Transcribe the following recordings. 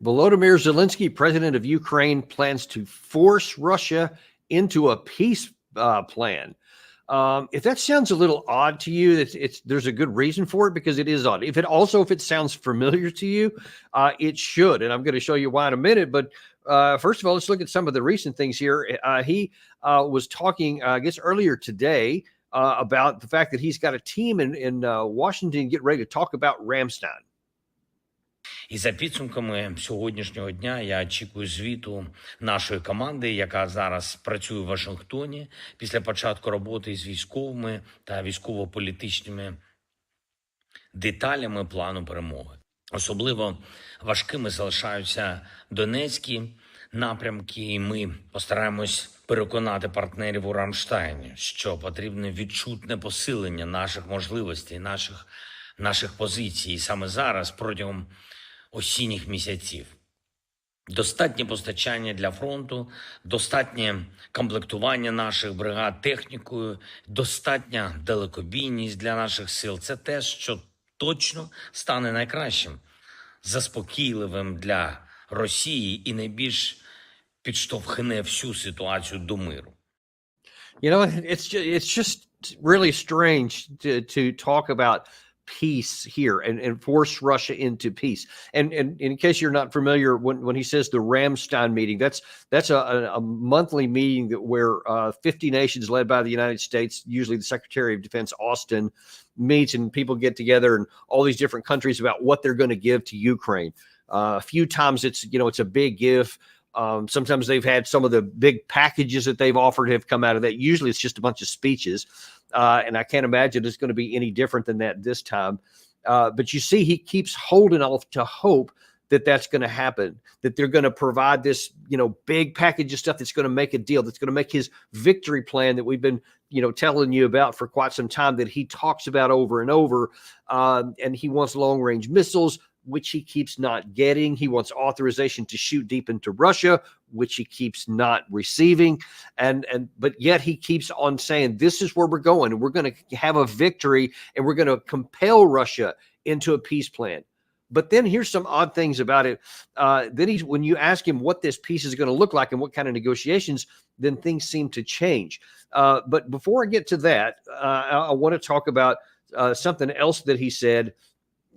Volodymyr Zelensky, president of Ukraine, plans to force Russia into a peace plan. If that sounds a little odd to you, there's a good reason for it, because it is odd. If it sounds familiar to you, it should, and I'm going to show you why in a minute. But first of all, let's look at some of the recent things here. He was talking, I guess, earlier today about the fact that he's got a team in Washington getting ready to talk about Ramstein. І за підсумками сьогоднішнього дня я очікую звіту нашої команди, яка зараз працює в Вашингтоні після початку роботи з військовими та військово-політичними деталями плану перемоги. Особливо важкими залишаються Донецькі напрямки, і ми постараємось переконати партнерів у Рамштайні, що потрібне відчутне посилення наших можливостей, наших позицій. І саме зараз, протягом осінніх місяців. Достатнє постачання для фронту, достатнє комплектування наших бригад технікою, достатня далекобійність для наших сил. Це те, що точно стане найкращим, заспокійливим для Росії і найбільш підштовхне всю ситуацію до миру. You know, it's just really strange to talk about peace here and force Russia into peace. And in case you're not familiar, when he says the Ramstein meeting, that's a monthly meeting where 50 nations led by the United States, usually the Secretary of Defense Austin, meets, and people get together in all these different countries about what they're going to give to Ukraine. A few times it's a big give. Sometimes they've had some of the big packages that they've offered have come out of that. Usually it's just a bunch of speeches. And I can't imagine it's going to be any different than that this time. But you see, he keeps holding off to hope that that's going to happen, that they're going to provide this, big package of stuff that's going to make a deal, that's going to make his victory plan that we've been, telling you about for quite some time, that he talks about over and over. And he wants long-range missiles, which he keeps not getting. He wants authorization to shoot deep into Russia, which he keeps not receiving. But yet he keeps on saying, this is where we're going, and we're going to have a victory, and we're going to compel Russia into a peace plan. But then here's some odd things about it. Then when you ask him what this peace is going to look like and what kind of negotiations, then things seem to change. But before I get to that, I want to talk about something else that he said.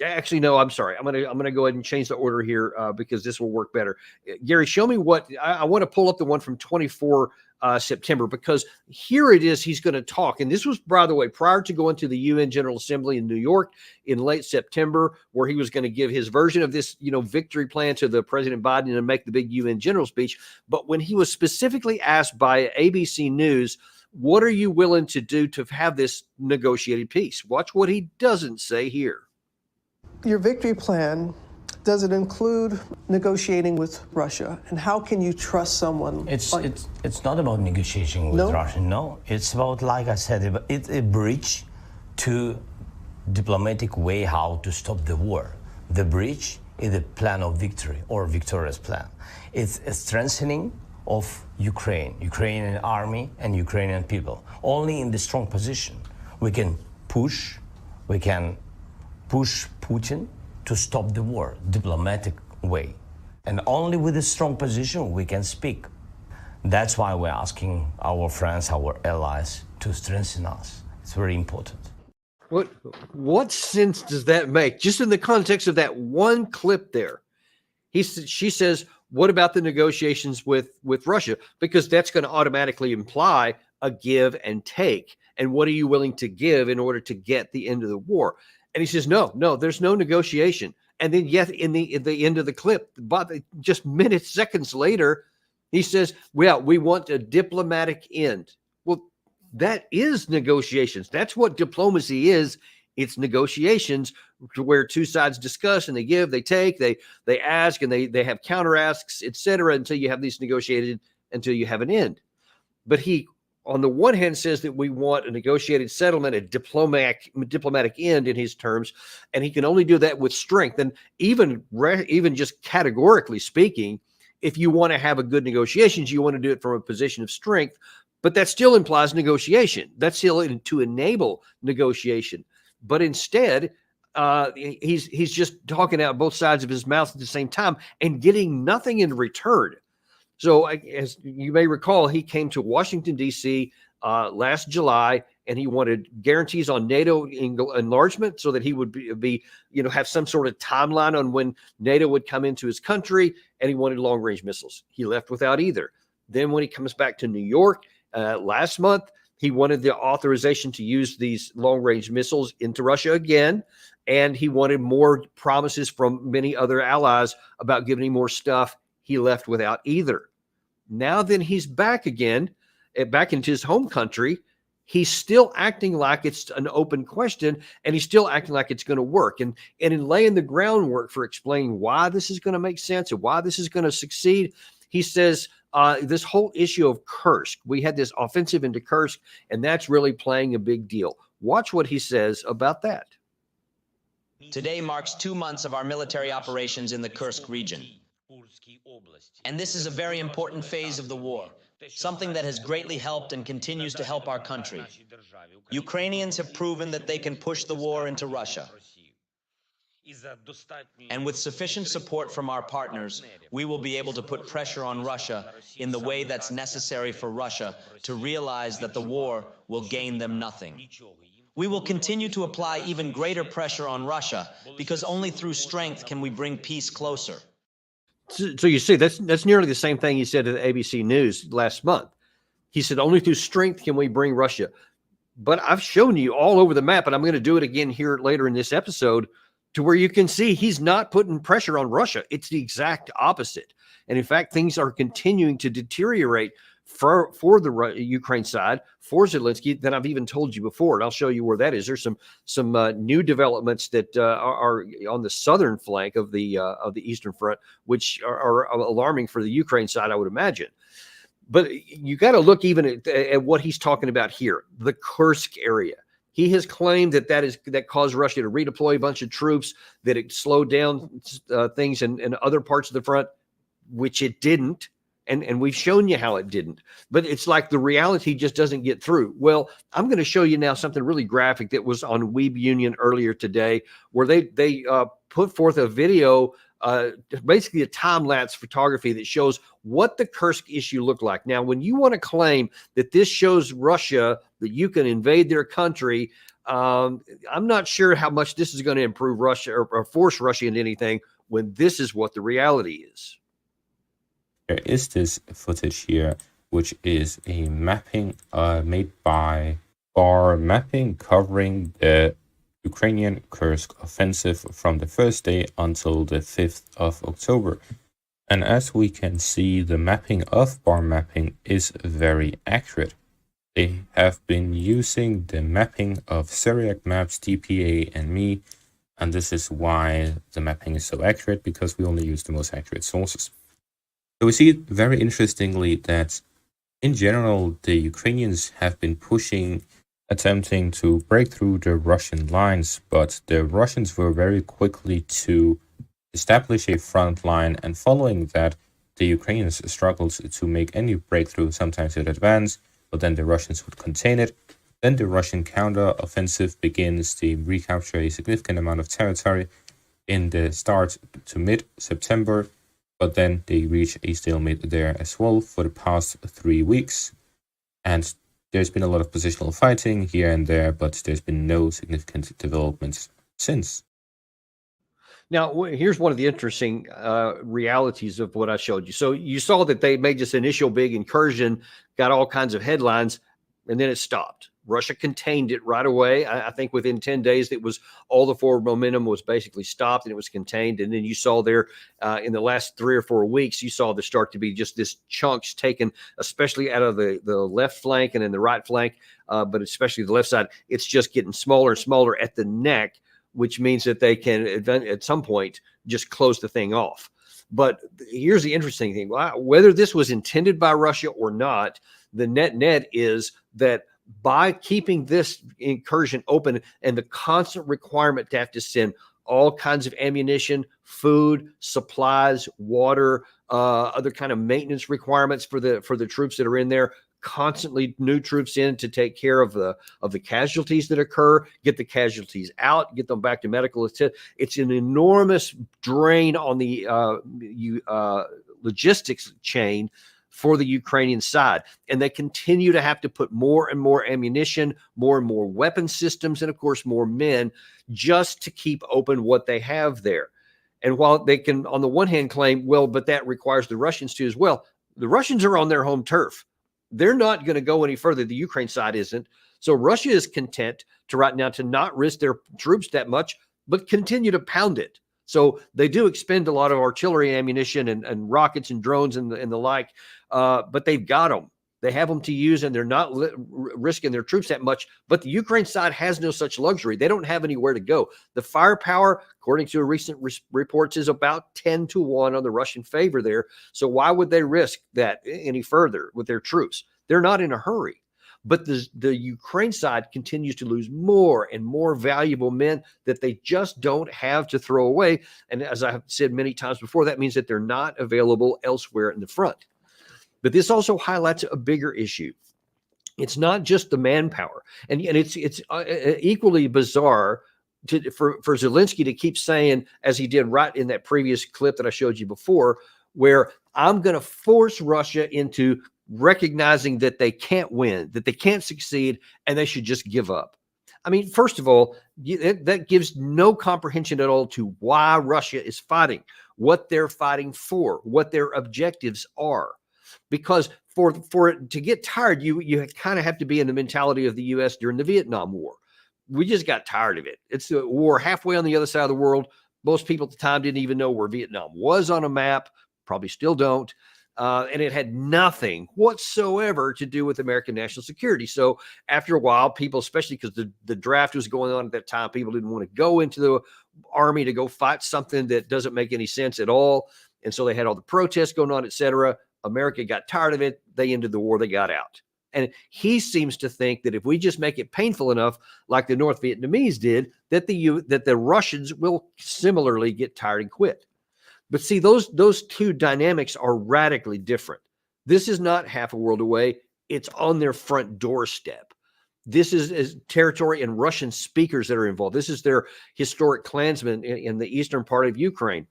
Actually, no, I'm sorry. I'm gonna go ahead and change the order here because this will work better. Gary, show me what I want to pull up, the one from 24 September, because here it is. He's going to talk, and this was, by the way, prior to going to the UN General Assembly in New York in late September, where he was going to give his version of this, victory plan to the President Biden and make the big UN general speech. But when he was specifically asked by ABC News, what are you willing to do to have this negotiated peace? Watch what he doesn't say here. Your victory plan, does it include negotiating with Russia? And how can you trust someone? It's not about negotiating with Russia. No, it's about, like I said, it's a bridge to diplomatic way how to stop the war. The bridge is a plan of victory or victorious plan. It's a strengthening of Ukrainian army and Ukrainian people. Only in the strong position we can push Putin to stop the war, diplomatic way. And only with a strong position we can speak. That's why we're asking our friends, our allies to strengthen us. It's very important. What sense does that make? Just in the context of that one clip there. She says, what about the negotiations with Russia? Because that's going to automatically imply a give and take. And what are you willing to give in order to get the end of the war? And he says, no, there's no negotiation. And then yet in the end of the clip, but just seconds later, he says, well, we want a diplomatic end. Well, that is negotiations. That's what diplomacy is. It's negotiations where two sides discuss and they give, they take, they ask, and they have counter asks, etc., until you have these negotiated, until you have an end. But he, on the one hand, says that we want a negotiated settlement, a diplomatic end in his terms, and he can only do that with strength. And even just categorically speaking, if you want to have a good negotiations, you want to do it from a position of strength, but that still implies negotiation. That's still to enable negotiation. But instead, He's just talking out both sides of his mouth at the same time and getting nothing in return. So, as you may recall, he came to Washington, D.C. Last July, and he wanted guarantees on NATO enlargement so that he would be, have some sort of timeline on when NATO would come into his country, and he wanted long-range missiles. He left without either. Then when he comes back to New York last month, he wanted the authorization to use these long-range missiles into Russia again, and he wanted more promises from many other allies about giving him more stuff. He left without either. Now then he's back again, back into his home country. He's still acting like it's an open question, and he's still acting like it's going to work. And in laying the groundwork for explaining why this is going to make sense and why this is going to succeed, he says this whole issue of Kursk, we had this offensive into Kursk, and that's really playing a big deal. Watch what he says about that. Today marks 2 months of our military operations in the Kursk region. And this is a very important phase of the war, something that has greatly helped and continues to help our country. Ukrainians have proven that they can push the war into Russia. And with sufficient support from our partners, we will be able to put pressure on Russia in the way that's necessary for Russia to realize that the war will gain them nothing. We will continue to apply even greater pressure on Russia because only through strength can we bring peace closer. So you see, that's nearly the same thing he said to the ABC News last month. He said, only through strength can we bring Russia. But I've shown you all over the map, and I'm going to do it again here later in this episode, to where you can see he's not putting pressure on Russia. It's the exact opposite. And in fact, things are continuing to deteriorate for the Ukraine side, for Zelensky, than I've even told you before. And I'll show you where that is. There's some new developments that are on the southern flank of the Eastern Front, which are alarming for the Ukraine side, I would imagine. But you got to look even at what he's talking about here, the Kursk area. He has claimed that caused Russia to redeploy a bunch of troops, that it slowed down things in other parts of the front, which it didn't. And we've shown you how it didn't. But it's like the reality just doesn't get through. Well, I'm going to show you now something really graphic that was on Weeb Union earlier today, where they put forth a video, basically a time-lapse photography that shows what the Kursk issue looked like. Now, when you want to claim that this shows Russia that you can invade their country, I'm not sure how much this is going to improve Russia or force Russia into anything when this is what the reality is. There is this footage here, which is a mapping made by Bar Mapping covering the Ukrainian Kursk offensive from the first day until the 5th of October. And as we can see, the mapping of Bar Mapping is very accurate. They have been using the mapping of Syriac Maps, DPA, and me, and this is why the mapping is so accurate, because we only use the most accurate sources. So we see very interestingly that in general, the Ukrainians have been attempting to break through the Russian lines, but the Russians were very quickly to establish a front line, and following that, the Ukrainians struggled to make any breakthrough. Sometimes it advanced, but then the Russians would contain it. Then the Russian counter-offensive begins. They recapture a significant amount of territory in the start to mid-September, but then they reach a stalemate there as well for the past 3 weeks. And there's been a lot of positional fighting here and there, but there's been no significant developments since. Now, here's one of the interesting realities of what I showed you. So you saw that they made this initial big incursion, got all kinds of headlines, and then it stopped. Russia contained it right away. I think within 10 days, it was all the forward momentum was basically stopped and it was contained. And then you saw there in the last 3 or 4 weeks, you saw there start to be just this chunks taken, especially out of the left flank and in the right flank, but especially the left side. It's just getting smaller and smaller at the neck, which means that they can at some point just close the thing off. But here's the interesting thing. Whether this was intended by Russia or not, the net is that by keeping this incursion open and the constant requirement to have to send all kinds of ammunition, food, supplies, water, other kind of maintenance requirements for the troops that are in there constantly new troops in to take care of the casualties that occur, get the casualties out, get them back to medical. It's an enormous drain on the logistics chain for the Ukrainian side. And they continue to have to put more and more ammunition, more and more weapon systems, and of course, more men just to keep open what they have there. And while they can, on the one hand, claim, well, but that requires the Russians to as well, the Russians are on their home turf. They're not going to go any further. The Ukraine side isn't. So Russia is content to right now to not risk their troops that much, but continue to pound it. So they do expend a lot of artillery ammunition and rockets and drones and the like, but they've got them. They have them to use, and they're not risking their troops that much. But the Ukraine side has no such luxury. They don't have anywhere to go. The firepower, according to recent reports, is about 10-1 on the Russian favor there. So why would they risk that any further with their troops? They're not in a hurry. But the Ukraine side continues to lose more and more valuable men that they just don't have to throw away. And as I've said many times before, that means that they're not available elsewhere in the front. But this also highlights a bigger issue. It's not just the manpower. And it's equally bizarre for Zelensky to keep saying, as he did right in that previous clip that I showed you before, where I'm going to force Russia into recognizing that they can't win, that they can't succeed, and they should just give up. I mean, first of all, that gives no comprehension at all to why Russia is fighting, what they're fighting for, what their objectives are. Because for it to get tired, you kind of have to be in the mentality of the U.S. during the Vietnam War. We just got tired of it. It's a war halfway on the other side of the world. Most people at the time didn't even know where Vietnam was on a map, probably still don't. And it had nothing whatsoever to do with American national security. So after a while, people, especially because the draft was going on at that time, people didn't want to go into the army to go fight something that doesn't make any sense at all. And so they had all the protests going on, et cetera. America got tired of it. They ended the war. They got out. And he seems to think that if we just make it painful enough, like the North Vietnamese did, that the Russians will similarly get tired and quit. But see, those two dynamics are radically different. This is not half a world away. It's on their front doorstep. This is territory and Russian speakers that are involved. This is their historic clansmen in the eastern part of Ukraine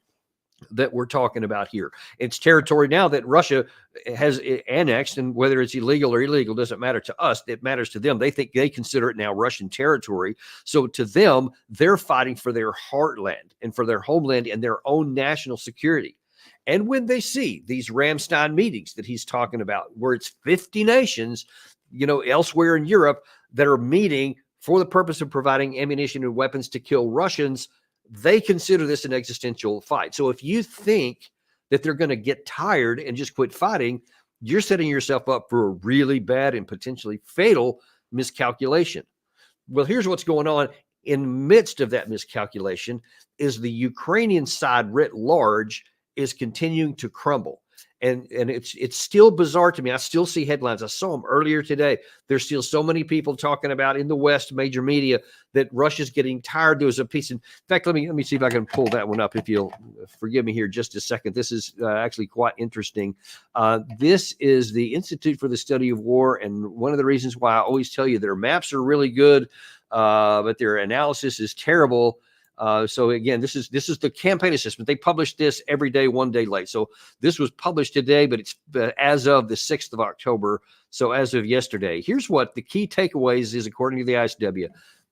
that we're talking about here. It's territory now that Russia has annexed, and whether it's illegal or illegal doesn't matter to us. It matters to them. They consider it now Russian territory. So to them, they're fighting for their heartland and for their homeland and their own national security. And when they see these Ramstein meetings that he's talking about, where it's 50 nations, elsewhere in Europe that are meeting for the purpose of providing ammunition and weapons to kill Russians, they consider this an existential fight. So if you think that they're going to get tired and just quit fighting, you're setting yourself up for a really bad and potentially fatal miscalculation. Well, here's what's going on. In the midst of that miscalculation is the Ukrainian side writ large is continuing to crumble. And it's still bizarre to me. I still see headlines. I saw them earlier today. There's still so many people talking about in the West, major media, that Russia's getting tired. There was a piece. In fact, let me see if I can pull that one up. If you'll forgive me here just a second. This is actually quite interesting. This is the Institute for the Study of War. And one of the reasons why I always tell you their maps are really good, but their analysis is terrible. So again, this is the campaign assessment. They publish this every day, one day late. So this was published today, but it's as of the 6th of October. So as of yesterday, here's what the key takeaways is according to the ISW.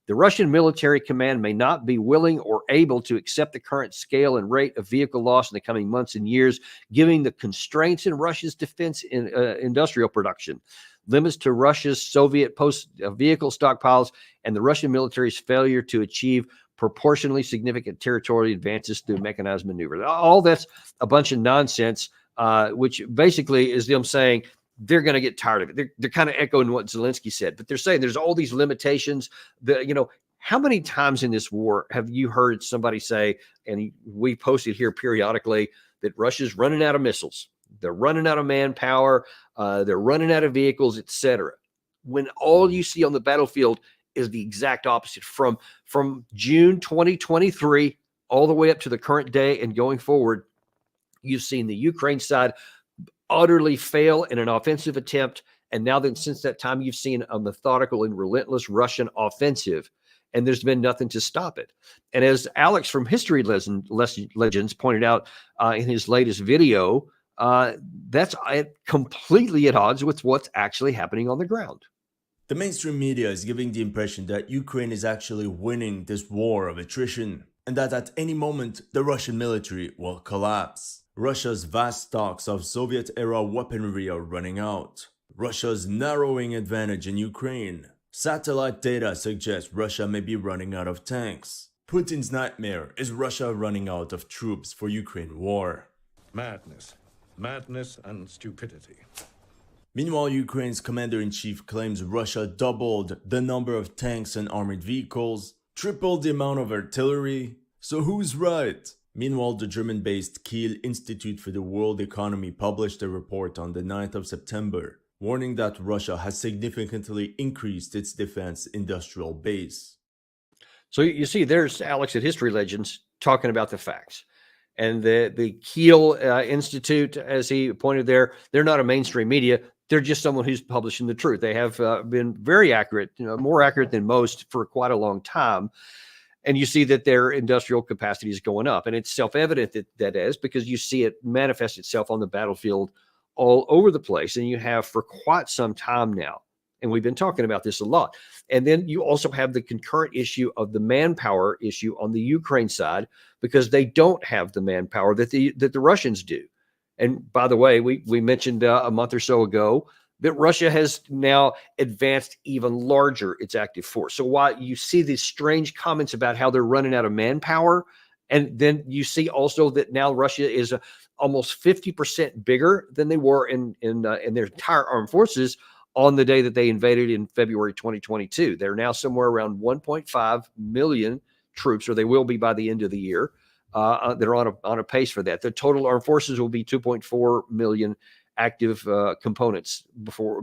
The Russian military command may not be willing or able to accept the current scale and rate of vehicle loss in the coming months and years, given the constraints in Russia's defense in industrial production, limits to Russia's Soviet vehicle stockpiles, and the Russian military's failure to achieve proportionally significant territorial advances through mechanized maneuver. All that's a bunch of nonsense, which basically is them saying they're going to get tired of it. They're kind of echoing what Zelensky said, but they're saying there's all these limitations. How many times in this war have you heard somebody say, and we posted here periodically, that Russia's running out of missiles, they're running out of manpower, they're running out of vehicles, etc. When all you see on the battlefield is the exact opposite. From June 2023 all the way up to the current day and going forward, you've seen the Ukraine side utterly fail in an offensive attempt And now that since that time, you've seen a methodical and relentless Russian offensive, and there's been nothing to stop it. And as Alex from History Legends pointed out in his latest video, that's completely at odds with what's actually happening on the ground. The mainstream media is giving the impression that Ukraine is actually winning this war of attrition, and that at any moment the Russian military will collapse. Russia's vast stocks of Soviet-era weaponry are running out. Russia's narrowing advantage in Ukraine. Satellite data suggests Russia may be running out of tanks. Putin's nightmare is Russia running out of troops for Ukraine war. Madness. Madness and stupidity. Meanwhile, Ukraine's commander-in-chief claims Russia doubled the number of tanks and armored vehicles, tripled the amount of artillery. So who's right? Meanwhile, the German-based Kiel Institute for the World Economy published a report on the 9th of September, warning that Russia has significantly increased its defense industrial base. So you see, there's Alex at History Legends talking about the facts. And the Kiel Institute, as he pointed there, they're not a mainstream media. They're just someone who's publishing the truth. They have been very accurate, more accurate than most for quite a long time. And you see that their industrial capacity is going up. And it's self-evident that is, because you see it manifest itself on the battlefield all over the place. And you have for quite some time now. And we've been talking about this a lot. And then you also have the concurrent issue of the manpower issue on the Ukraine side, because they don't have the manpower that the Russians do. And by the way, we mentioned a month or so ago that Russia has now advanced even larger its active force. So while you see these strange comments about how they're running out of manpower, and then you see also that now Russia is almost 50% bigger than they were in their entire armed forces on the day that they invaded in February 2022. They're now somewhere around 1.5 million troops, or they will be by the end of the year. They're on a pace for that. The total armed forces will be 2.4 million active components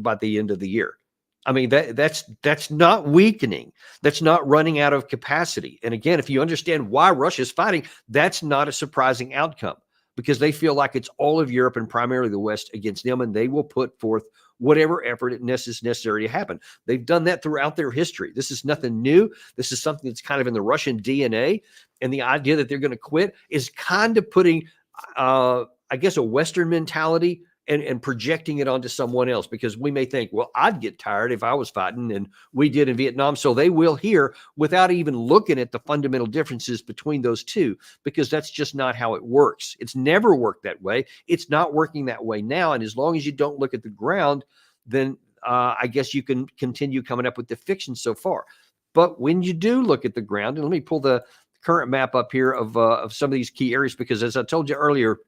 by the end of the year. I mean, that's not weakening. That's not running out of capacity. And again, if you understand why Russia's fighting, that's not a surprising outcome, because they feel like it's all of Europe and primarily the West against them, and they will put forth whatever effort it is necessary to happen. They've done that throughout their history. This is nothing new. This is something that's kind of in the Russian DNA. And the idea that they're going to quit is kind of putting, I guess, a Western mentality and projecting it onto someone else, because we may think, well, I'd get tired if I was fighting, and we did in Vietnam. So they will here without even looking at the fundamental differences between those two, because that's just not how it works. It's never worked that way. It's not working that way now. And as long as you don't look at the ground, then I guess you can continue coming up with the fiction so far. But when you do look at the ground, and let me pull the current map up here of some of these key areas, because as I told you earlier,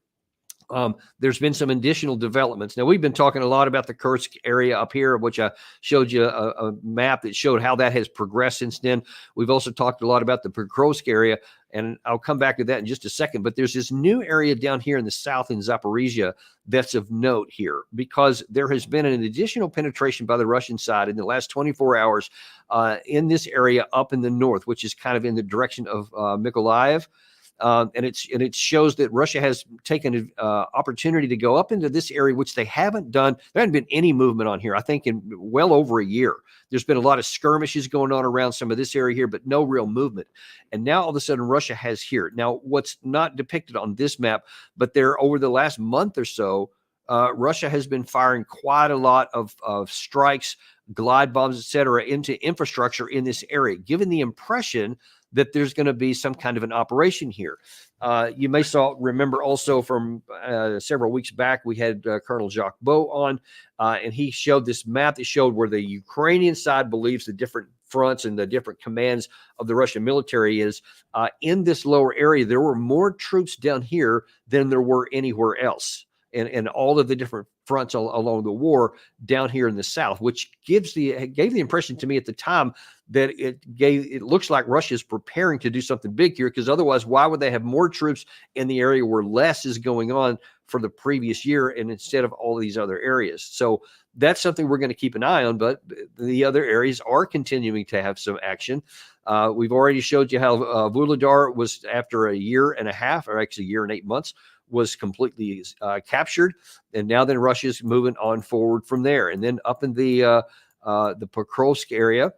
there's been some additional developments. Now, we've been talking a lot about the Kursk area up here, which I showed you a map that showed how that has progressed since then. We've also talked a lot about the Pokrovsk area, and I'll come back to that in just a second. But there's this new area down here in the south in Zaporizhia that's of note here, because there has been an additional penetration by the Russian side in the last 24 hours in this area up in the north, which is kind of in the direction of Mykolaiv. And it shows that Russia has taken an opportunity to go up into this area, which they haven't done. There hasn't been any movement on here, I think, in well over a year. There's been a lot of skirmishes going on around some of this area here, but no real movement. And now all of a sudden Russia has here. Now, what's not depicted on this map, but there over the last month or so, Russia has been firing quite a lot of strikes, glide bombs, etc., into infrastructure in this area, giving the impression that there's going to be some kind of an operation here. You may remember also from several weeks back, we had Colonel Jacques Beau on, and he showed this map that showed where the Ukrainian side believes the different fronts and the different commands of the Russian military is. In this lower area, there were more troops down here than there were anywhere else. And all of the different fronts along the war down here in the south, which gave the impression to me at the time that it looks like Russia is preparing to do something big here, because otherwise, why would they have more troops in the area where less is going on for the previous year, and instead of all of these other areas? So that's something we're going to keep an eye on, but the other areas are continuing to have some action. We've already showed you how Vuhledar was, after a year and a half, or actually a year and 8 months, was completely captured, and now then Russia's moving on forward from there, and then up in the Pokrovsk area.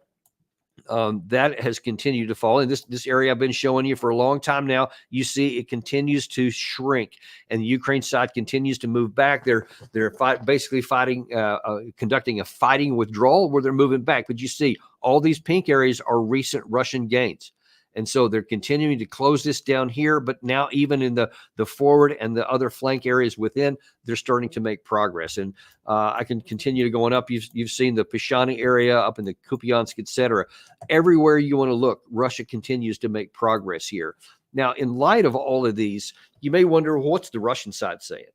That has continued to fall. And this area I've been showing you for a long time now, you see it continues to shrink, and the Ukraine side continues to move back. They're basically fighting, conducting a fighting withdrawal where they're moving back. But you see all these pink areas are recent Russian gains. And so they're continuing to close this down here. But now even in the forward and the other flank areas within, they're starting to make progress. And I can continue to going up. You've seen the Pishani area up in the Kupiansk, etc. Everywhere you want to look, Russia continues to make progress here. Now, in light of all of these, you may wonder, well, what's the Russian side saying?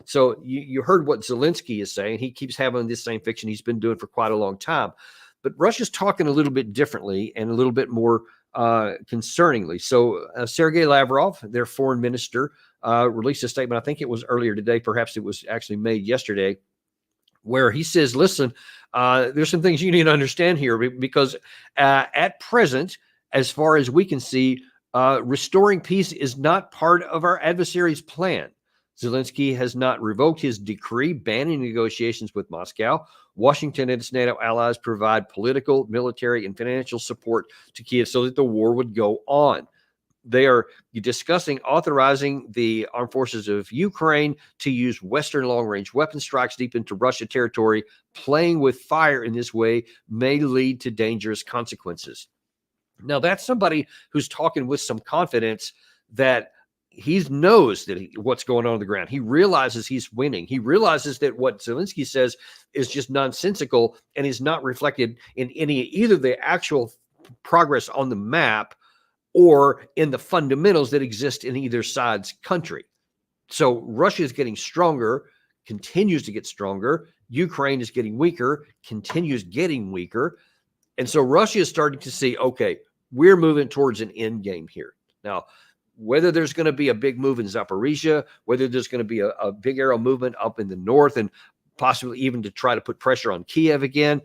So you heard what Zelensky is saying. He keeps having this same fiction he's been doing for quite a long time. But Russia's talking a little bit differently and a little bit more concerningly. So Sergei Lavrov, their foreign minister, released a statement. I think it was earlier today. Perhaps it was actually made yesterday, where he says, listen, there's some things you need to understand here, because at present, as far as we can see, restoring peace is not part of our adversary's plan. Zelensky has not revoked his decree banning negotiations with Moscow. Washington and its NATO allies provide political, military, and financial support to Kiev so that the war would go on. They are discussing authorizing the armed forces of Ukraine to use Western long-range weapon strikes deep into Russian territory. Playing with fire in this way may lead to dangerous consequences. Now, that's somebody who's talking with some confidence that he knows that what's going on the ground. He realizes he's winning. He realizes that what Zelensky says is just nonsensical and is not reflected in either the actual progress on the map or in the fundamentals that exist in either side's country. So Russia is getting stronger, continues to get stronger. Ukraine is getting weaker, continues getting weaker. And so Russia is starting to see, okay, we're moving towards an end game here. Now, whether there's going to be a big move in Zaporizhia, whether there's going to be a big arrow movement up in the north, and possibly even to try to put pressure on Kiev again,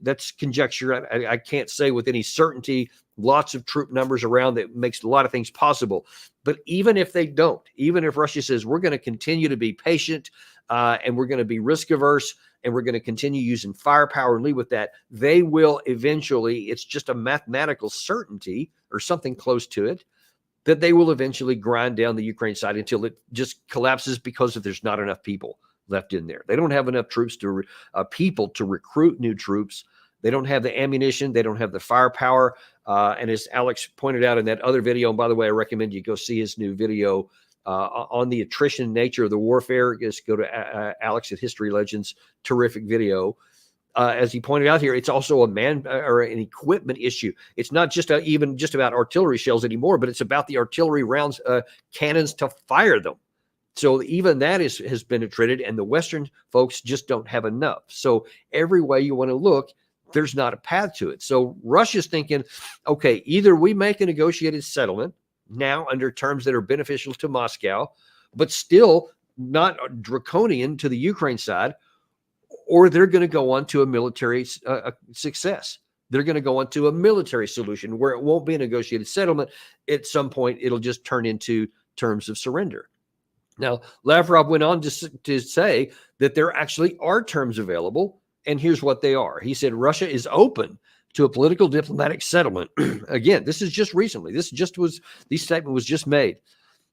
that's conjecture. I can't say with any certainty. Lots of troop numbers around that makes a lot of things possible. But even if they don't, even if Russia says we're going to continue to be patient and we're going to be risk averse and we're going to continue using firepower and lead with that, they will eventually, it's just a mathematical certainty or something close to it, that they will eventually grind down the Ukraine side until it just collapses because there's not enough people left in there. They don't have enough troops people to recruit new troops. They don't have the ammunition. They don't have the firepower. And as Alex pointed out in that other video, and by the way, I recommend you go see his new video on the attrition nature of the warfare. Just go to Alex at History Legends, terrific video. As he pointed out here, it's also a or an equipment issue. It's not just even just about artillery shells anymore, but it's about the artillery rounds, cannons to fire them. So even that has been attrited, and the Western folks just don't have enough. So every way you want to look, there's not a path to it. So Russia's thinking, okay, either we make a negotiated settlement now under terms that are beneficial to Moscow, but still not draconian to the Ukraine side, or they're going to go on to a military success. They're going to go on to a military solution where it won't be a negotiated settlement. At some point, it'll just turn into terms of surrender. Now, Lavrov went on to say that there actually are terms available, and here's what they are. He said Russia is open to a political diplomatic settlement. Again, this is just recently. This statement was just made.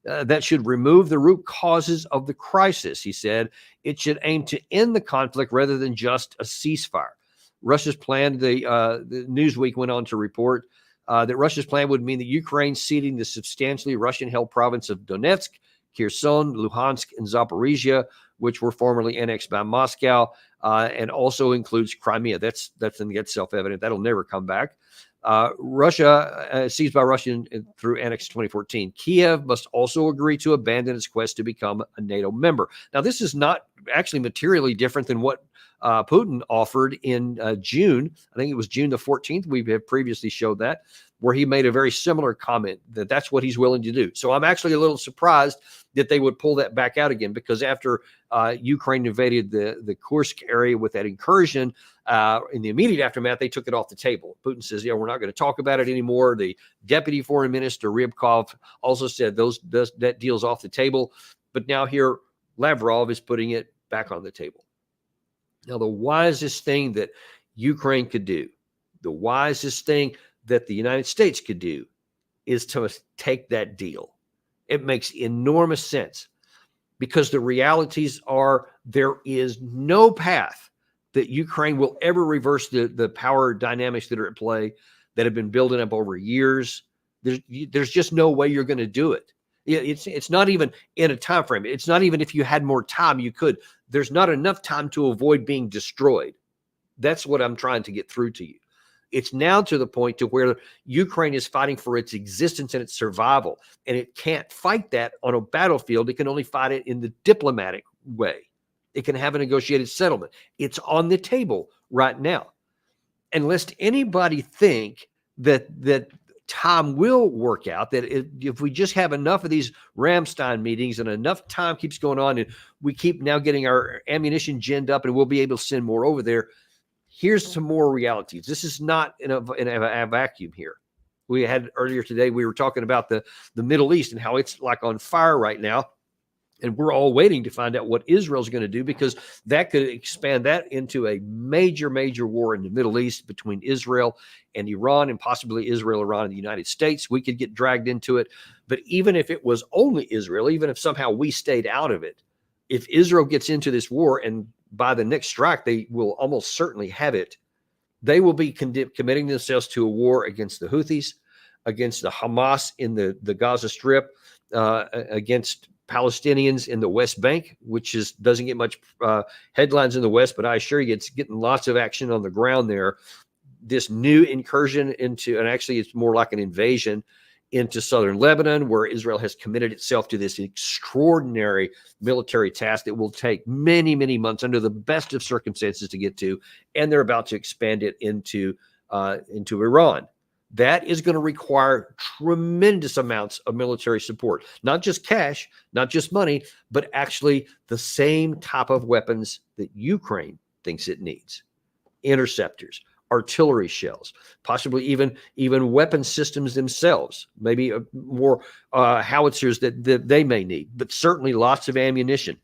That should remove the root causes of the crisis, he said. It should aim to end the conflict rather than just a ceasefire. Russia's plan, the Newsweek went on to report that Russia's plan would mean that Ukraine ceding the substantially Russian-held province of Donetsk, Kherson, Luhansk, and Zaporizhia, which were formerly annexed by Moscow, and also includes Crimea. That's self-evident. That'll never come back. Russia, seized by Russia through Annex 2014. Kiev must also agree to abandon its quest to become a NATO member. Now, this is not actually materially different than what Putin offered in June. I think it was June the 14th. We have previously showed that, where he made a very similar comment that that's what he's willing to do. So I'm actually a little surprised that they would pull that back out again, because after Ukraine invaded the Kursk area with that incursion, in the immediate aftermath, they took it off the table. Putin says, we're not going to talk about it anymore. The deputy foreign minister, Rybkov, also said that deal's off the table. But now here, Lavrov is putting it back on the table. Now, the wisest thing that Ukraine could do, the wisest thing that the United States could do, is to take that deal. It makes enormous sense, because the realities are there is no path that Ukraine will ever reverse the power dynamics that are at play that have been building up over years. There's just no way you're going to do it. It's not even in a time frame. It's not even if you had more time, you could. There's not enough time to avoid being destroyed. That's what I'm trying to get through to you. It's now to the point to where Ukraine is fighting for its existence and its survival, and it can't fight that on a battlefield. It can only fight it in the diplomatic way. It can have a negotiated settlement. It's on the table right now. And lest anybody think that time will work out, that if we just have enough of these Ramstein meetings and enough time keeps going on and we keep now getting our ammunition ginned up and we'll be able to send more over there. Here's some more realities. This is not in a vacuum here. We had earlier today, we were talking about the Middle East and how it's like on fire right now. And we're all waiting to find out what Israel's going to do, because that could expand that into a major, major war in the Middle East between Israel and Iran, and possibly Israel, Iran, and the United States. We could get dragged into it. But even if it was only Israel, even if somehow we stayed out of it, if Israel gets into this war, and by the next strike, they will almost certainly have it, they will be committing themselves to a war against the Houthis, against the Hamas in the Gaza Strip, against Palestinians in the West Bank, which doesn't get much headlines in the West, but I assure you it's getting lots of action on the ground there. This new incursion into, and actually it's more like an invasion into southern Lebanon, where Israel has committed itself to this extraordinary military task that will take many, many months under the best of circumstances to get to, and they're about to expand it into Iran. That is going to require tremendous amounts of military support, not just cash, not just money, but actually the same type of weapons that Ukraine thinks it needs. Interceptors, artillery shells, possibly even weapon systems themselves, maybe more howitzers that they may need, but certainly lots of ammunition.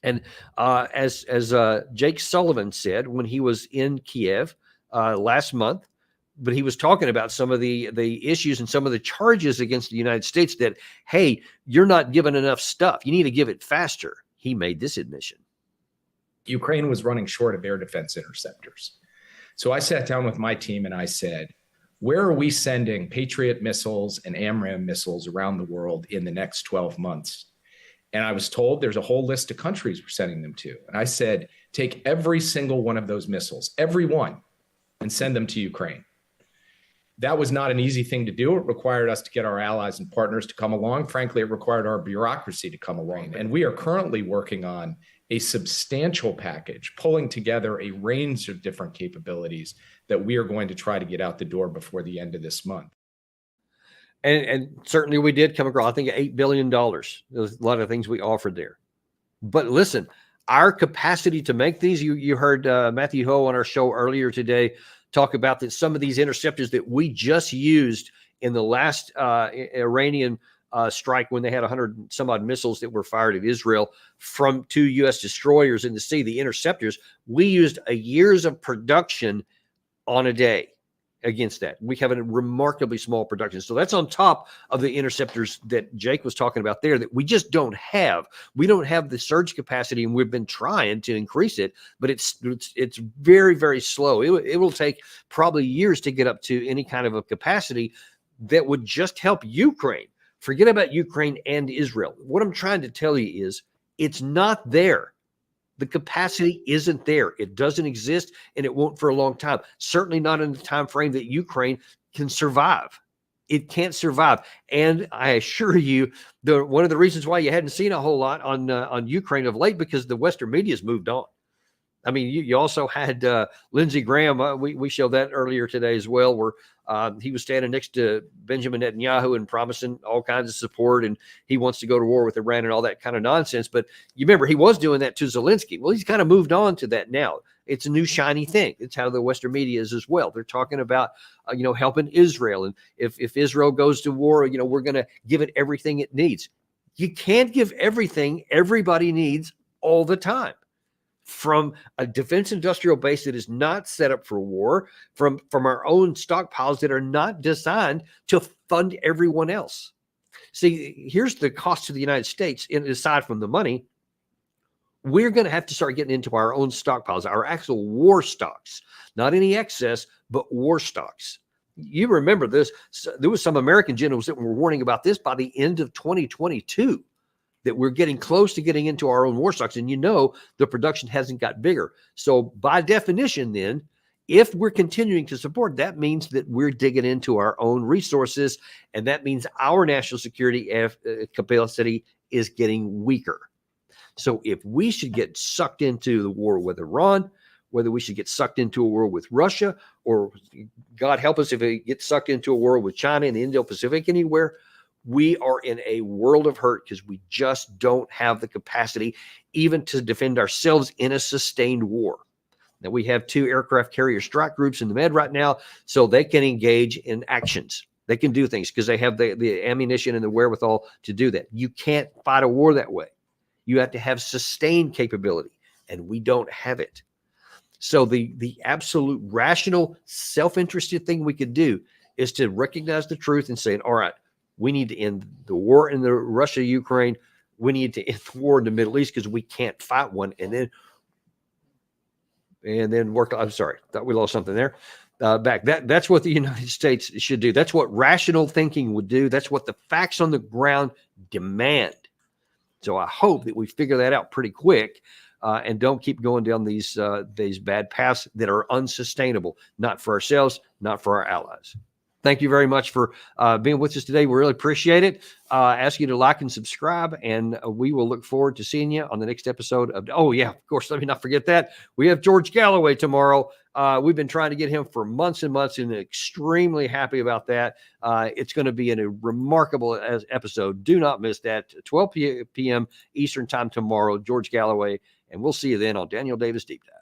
And as Jake Sullivan said when he was in Kiev last month, but he was talking about some of the issues and some of the charges against the United States that, hey, you're not giving enough stuff. You need to give it faster. He made this admission. Ukraine was running short of air defense interceptors. So I sat down with my team and I said, where are we sending Patriot missiles and AMRAAM missiles around the world in the next 12 months? And I was told there's a whole list of countries we're sending them to. And I said, take every single one of those missiles, every one, and send them to Ukraine. That was not an easy thing to do. It required us to get our allies and partners to come along. Frankly, it required our bureaucracy to come along. And we are currently working on a substantial package, pulling together a range of different capabilities that we are going to try to get out the door before the end of this month. And certainly we did come across, I think, $8 billion. There's a lot of things we offered there. But listen, our capacity to make these, you heard Matthew Ho on our show earlier today talk about that some of these interceptors that we just used in the last Iranian strike, when they had 100 some odd missiles that were fired at Israel from 2 U.S. destroyers in the sea, the interceptors, we used a years of production on a day against that. We have a remarkably small production. So that's on top of the interceptors that Jake was talking about there that we just don't have. We don't have the surge capacity, and we've been trying to increase it, but it's very, very slow. It will take probably years to get up to any kind of a capacity that would just help Ukraine. Forget about Ukraine and Israel. What I'm trying to tell you is it's not there. The capacity isn't there. It doesn't exist, and it won't for a long time. Certainly not in the time frame that Ukraine can survive. It can't survive. And I assure you, one of the reasons why you hadn't seen a whole lot on Ukraine of late, because the Western media's moved on. I mean, you also had Lindsey Graham. We showed that earlier today as well, where he was standing next to Benjamin Netanyahu and promising all kinds of support, and he wants to go to war with Iran and all that kind of nonsense. But you remember, he was doing that to Zelensky. Well, he's kind of moved on to that now. It's a new shiny thing. It's how the Western media is as well. They're talking about, helping Israel. And if Israel goes to war, we're going to give it everything it needs. You can't give everything everybody needs all the time. From a defense industrial base that is not set up for war, from our own stockpiles that are not designed to fund everyone else. See, here's the cost to the United States, aside from the money. We're going to have to start getting into our own stockpiles, our actual war stocks, not any excess, but war stocks. You remember this. There was some American generals that were warning about this by the end of 2022. That we're getting close to getting into our own war stocks. And the production hasn't got bigger. So by definition, then, if we're continuing to support, that means that we're digging into our own resources. And that means our national security capacity is getting weaker. So if we should get sucked into the war with Iran, whether we should get sucked into a war with Russia, or God help us if we get sucked into a war with China in the Indo-Pacific anywhere, we are in a world of hurt because we just don't have the capacity even to defend ourselves in a sustained war. Now, we have 2 aircraft carrier strike groups in the Med right now, so they can engage in actions. They can do things because they have the ammunition and the wherewithal to do that. You can't fight a war that way. You have to have sustained capability, and we don't have it. So the absolute rational, self-interested thing we could do is to recognize the truth and say, all right, we need to end the war in the Russia-Ukraine. We need to end the war in the Middle East because we can't fight one. And then work. I'm sorry, thought we lost something there. Back. That's what the United States should do. That's what rational thinking would do. That's what the facts on the ground demand. So I hope that we figure that out pretty quick and don't keep going down these bad paths that are unsustainable, not for ourselves, not for our allies. Thank you very much for being with us today. We really appreciate it. Ask you to like and subscribe, and we will look forward to seeing you on the next episode of. Oh yeah, of course. Let me not forget that we have George Galloway tomorrow. We've been trying to get him for months and months, and extremely happy about that. It's going to be a remarkable episode. Do not miss that. 12 p.m. Eastern time tomorrow. George Galloway, and we'll see you then on Daniel Davis Deep Dive.